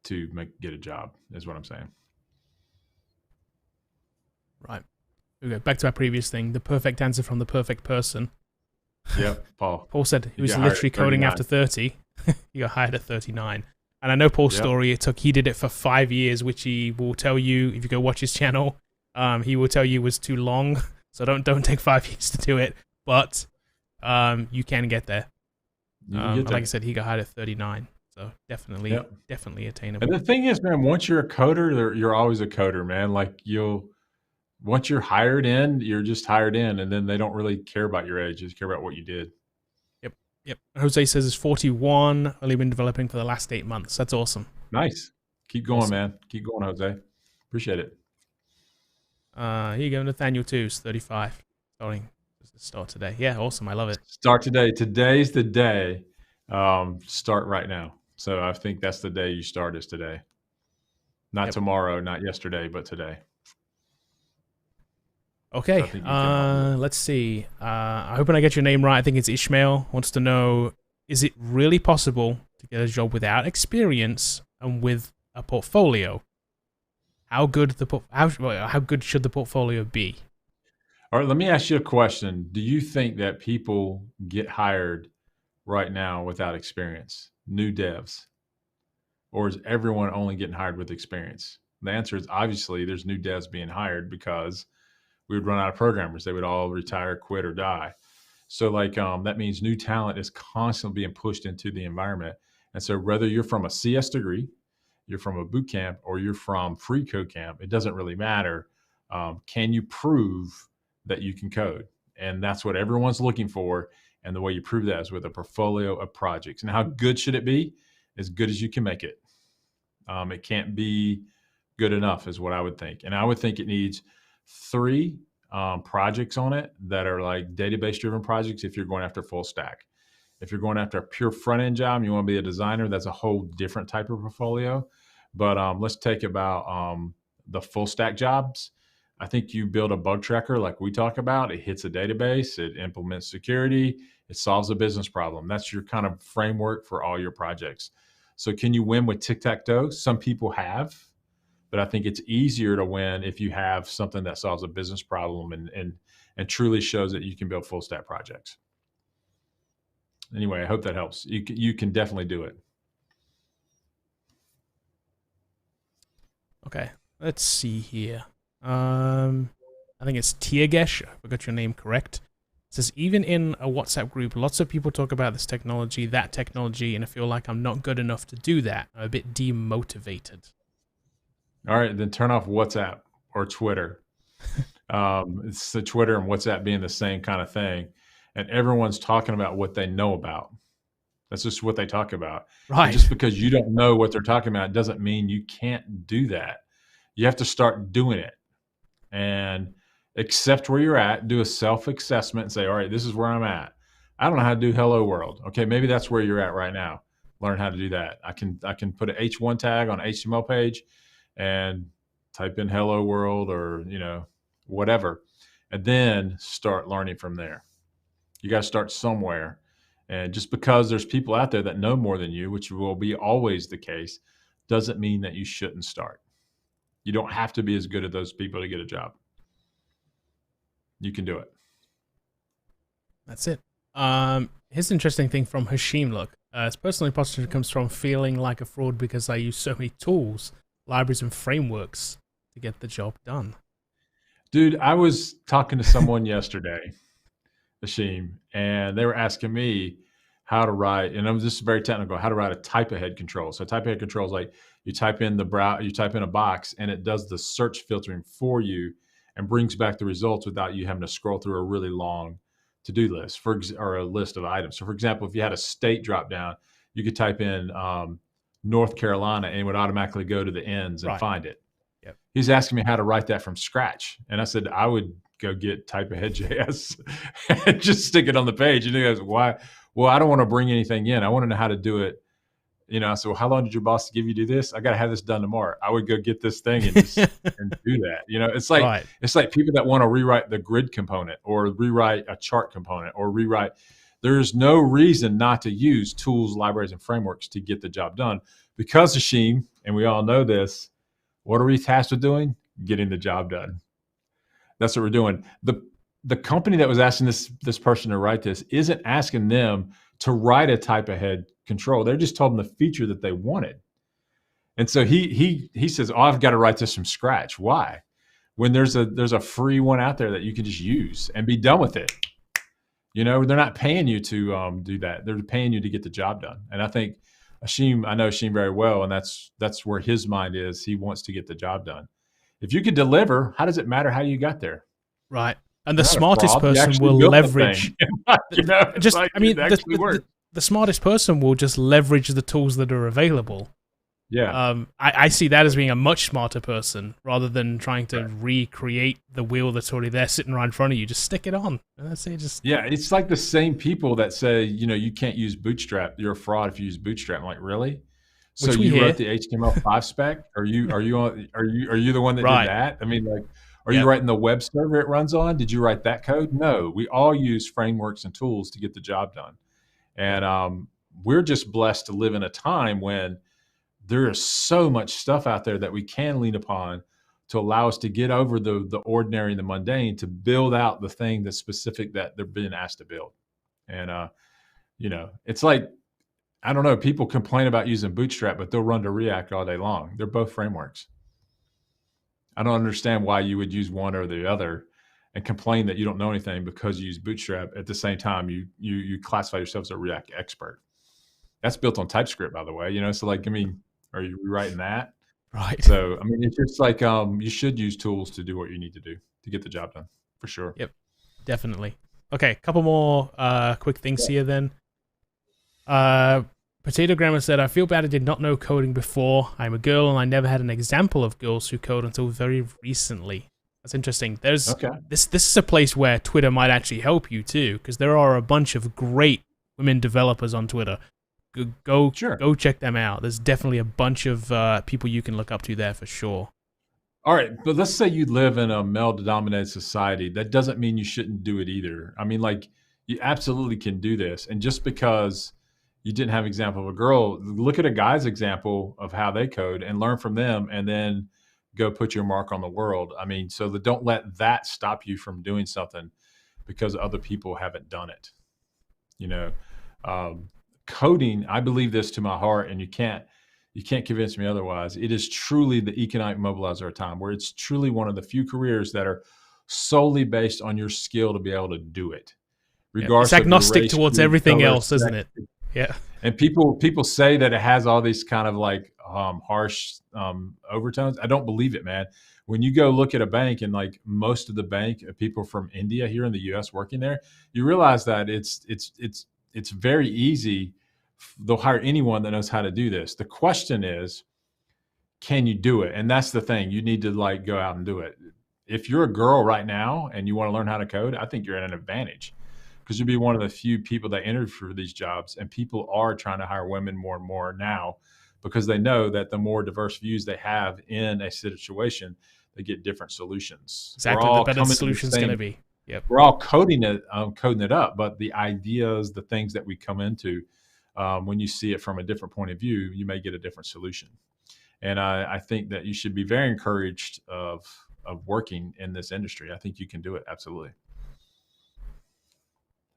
to get a job, is what I'm saying. Right. Okay, back to our previous thing. The perfect answer from the perfect person. Yep, Paul. Paul said he You was got hired literally at coding 39. after 30. He got hired at 39. And I know Paul's Yep. story. He did it for 5 years, which he will tell you if you go watch his channel. He will tell you was too long. So don't take 5 years to do it. But you can get there. You can get there. Like I said, he got hired at 39. So definitely attainable. And the thing is, man, once you're a coder, you're always a coder, man. Like once you're hired in, you're just hired in, and then they don't really care about your age; they just care about what you did. Yep. Jose says it's 41. Only been developing for the last 8 months. That's awesome. Nice. Keep going, man. Keep going, Jose. Appreciate it. Here you go, Nathaniel too. Is 35. Start today. Yeah, awesome. I love it. Start today. Today's the day. Start right now. So I think that's the day you start is today. Not tomorrow, not yesterday, but today. Okay, let's see. I hope I get your name right. I think it's Ishmael. Wants to know, is it really possible to get a job without experience and with a portfolio? How good should the portfolio be? All right, let me ask you a question. Do you think that people get hired right now without experience, new devs? Or is everyone only getting hired with experience? The answer is obviously there's new devs being hired because we would run out of programmers. They would all retire, quit, or die. So that means new talent is constantly being pushed into the environment. And so whether you're from a CS degree, you're from a boot camp, or you're from free code camp, it doesn't really matter. Can you prove that you can code? And that's what everyone's looking for. And the way you prove that is with a portfolio of projects. And how good should it be? As good as you can make it. It can't be good enough is what I would think. And I would think it needs 3 projects on it that are like database driven projects if you're going after full stack. If you're going after a pure front end job, you want to be a designer, that's a whole different type of portfolio. But let's take about the full stack jobs. I think you build a bug tracker like we talk about. It hits a database, it implements security, it solves a business problem. That's your kind of framework for all your projects. So can you win with tic-tac-toe? Some people have, but I think it's easier to win if you have something that solves a business problem and truly shows that you can build full stack projects. Anyway, I hope that helps. You can definitely do it. Okay, let's see here. I think it's Tiergesh. I got your name correct. says, even in a WhatsApp group, lots of people talk about this technology, that technology, and I feel like I'm not good enough to do that. I'm a bit demotivated. All right, then turn off WhatsApp or Twitter. It's the Twitter and WhatsApp being the same kind of thing, and everyone's talking about what they know about. That's just what they talk about. And just Right. because you don't know what they're talking about doesn't mean you can't do that. You have to start doing it and accept where you're at, do a self-assessment and say, all right, this is where I'm at. I don't know how to do hello world. Okay, maybe that's where you're at right now. Learn how to do that. I can put an H1 tag on an HTML page and type in hello world or, whatever, and then start learning from there. You got to start somewhere. And just because there's people out there that know more than you, which will be always the case, doesn't mean that you shouldn't start. You don't have to be as good as those people to get a job. You can do it. That's it. Here's an interesting thing from Hashim. Look, his personal imposter comes from feeling like a fraud because I use so many tools, libraries, and frameworks to get the job done. Dude, I was talking to someone yesterday, Hashim, and they were asking me how to write, and I'm just very technical, how to write a type ahead control. So type ahead control is like you type in you type in a box and it does the search filtering for you and brings back the results without you having to scroll through a really long to-do list or a list of items. So for example, if you had a state drop down, you could type in North Carolina and it would automatically go to the ends and find it. Yep. He's asking me how to write that from scratch. And I said, I would go get type ahead JS and just stick it on the page. And he goes, why? Well, I don't want to bring anything in. I want to know how to do it. I said, well, how long did your boss give you to do this? I got to have this done tomorrow. I would go get this thing and just and do that. It's like It's like people that want to rewrite the grid component or rewrite a chart component or rewrite. There's no reason not to use tools, libraries, and frameworks to get the job done. Because Hashim, and we all know this, what are we tasked with doing? Getting the job done. That's what we're doing. The company that was asking this person to write this isn't asking them to write a type ahead control. They're just told them the feature that they wanted. And so he says, "Oh, I've got to write this from scratch." Why? When there's a free one out there that you can just use and be done with it. They're not paying you to do that. They're paying you to get the job done. And I think I know Hashim very well, and that's where his mind is. He wants to get the job done. If you could deliver, how does it matter how you got there? Right. And the smartest person will leverage. The smartest person will just leverage the tools that are available. Yeah. I see that as being a much smarter person rather than trying to recreate the wheel that's already there sitting right in front of you. Just stick it on. And that's it. It's like the same people that say, you can't use Bootstrap. You're a fraud if you use Bootstrap. I'm like, really? So you wrote the HTML5 spec? Are you the one that did that? I mean, like, are you writing the web server it runs on? Did you write that code? No, we all use frameworks and tools to get the job done. And we're just blessed to live in a time when there is so much stuff out there that we can lean upon to allow us to get over the ordinary and the mundane to build out the thing that's specific that they're being asked to build. And, it's like, I don't know, people complain about using Bootstrap, but they'll run to React all day long. They're both frameworks. I don't understand why you would use one or the other and complain that you don't know anything because you use Bootstrap. At the same time, you classify yourself as a React expert. That's built on TypeScript, by the way. So like, are you rewriting that? Right. So, it's just like you should use tools to do what you need to do to get the job done, for sure. Yep, definitely. Okay, a couple more quick things here then. Potato Grammar said, I feel bad I did not know coding before. I'm a girl and I never had an example of girls who code until very recently. That's interesting. This is a place where Twitter might actually help you too, because there are a bunch of great women developers on Twitter. Go check them out. There's definitely a bunch of people you can look up to there for sure. All right, but let's say you live in a male-dominated society. That doesn't mean you shouldn't do it either. You absolutely can do this. And just because you didn't have an example of a girl, look at a guy's example of how they code and learn from them, and then go put your mark on the world. So don't let that stop you from doing something because other people haven't done it. Coding, I believe this to my heart, and you can't convince me otherwise. It is truly the economic mobilizer of time, where it's truly one of the few careers that are solely based on your skill to be able to do it. regardless It's agnostic of your race, towards creed, everything color, else, isn't sex. it? Yeah. And people say that it has all these kind of like harsh overtones. I don't believe it, man. When you go look at a bank, and like most of the bank people from India here in the U.S. working there, you realize that it's very easy. They'll hire anyone that knows how to do this. The question is, can you do it? And that's the thing. You need to like go out and do it. If you're a girl right now and you want to learn how to code, I think you're at an advantage, because you'll be one of the few people that interview for these jobs. And people are trying to hire women more and more now, because they know that the more diverse views they have in a situation, they get different solutions. Exactly. The better the solution's going to be. Yep. We're all coding it up, but the ideas, the things that we come into, when you see it from a different point of view, you may get a different solution. And I think that you should be very encouraged of working in this industry. I think you can do it. Absolutely.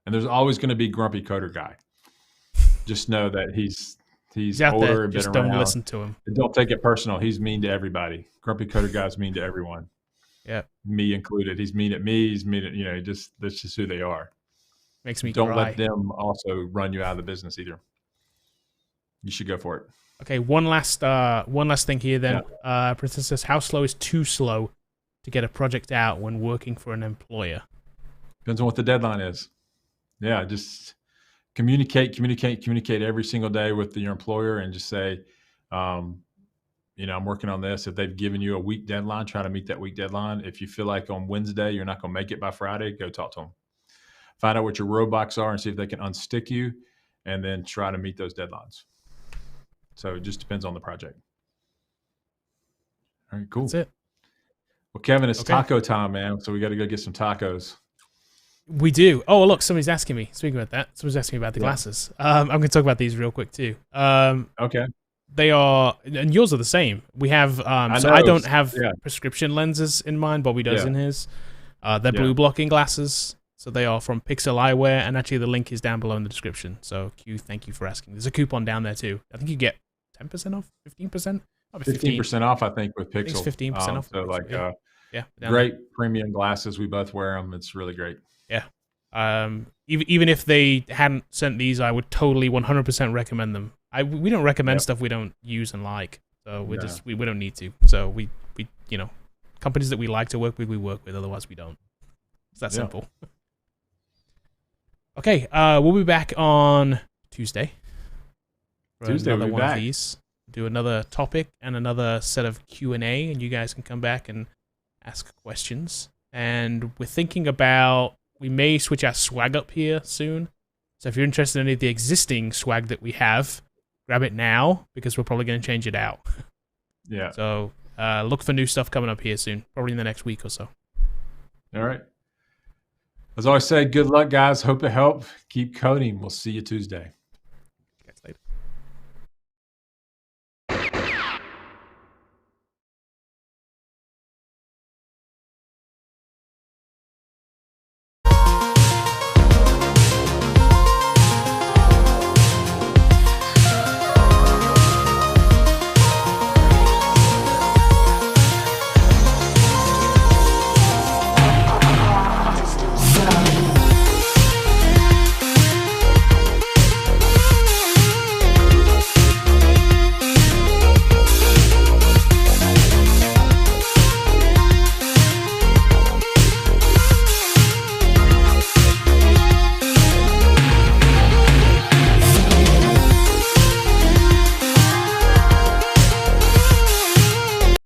And there's always going to be grumpy coder guy. Just know that he's out older there. and Just been around. don't listen to him. And don't take it personal. He's mean to everybody. Grumpy coder guy's mean to everyone. Yeah. Me included. He's mean at me. He's mean at, that's just who they are. Makes me Don't cry. let them also run you out of the business either. You should go for it. Okay, one last thing here then. Yeah. Princess says, how slow is too slow to get a project out when working for an employer? Depends on what the deadline is. Yeah, just communicate every single day with your employer, and just say, I'm working on this. If they've given you a week deadline, try to meet that week deadline. If you feel like on Wednesday you're not going to make it by Friday, go talk to them. Find out what your roadblocks are and see if they can unstick you, and then try to meet those deadlines. So it just depends on the project. All right, cool. That's it. Well, Kevin, it's taco time, man. So we got to go get some tacos. We do. Oh, look, somebody's asking me. Speaking about that, somebody's asking me about the glasses. I'm going to talk about these real quick too. Okay. They are, and yours are the same. We have, I don't have prescription lenses in mine. Bobby does in his. They're blue blocking glasses. So they are from Pixel Eyewear, and actually the link is down below in the description. So Q, thank you for asking. There's a coupon down there too. I think you get 10% off, 15%. 15% off, I think, with Pixel. It's 15% off. So like, there. great premium glasses. We both wear them. It's really great. Yeah. Even if they hadn't sent these, I would totally 100% recommend them. We don't recommend stuff we don't use and like. So we don't need to. So we companies that we like to work with, we work with. Otherwise, we don't. It's that simple. Okay, we'll be back on Tuesday. Tuesday, another we'll be one back. Of these. Do another topic and another set of Q&A, and you guys can come back and ask questions. And we're thinking about, we may switch our swag up here soon. So if you're interested in any of the existing swag that we have, grab it now, because we're probably going to change it out. Yeah. So look for new stuff coming up here soon, probably in the next week or so. All right. As always say, good luck, guys. Hope it helped. Keep coding. We'll see you Tuesday.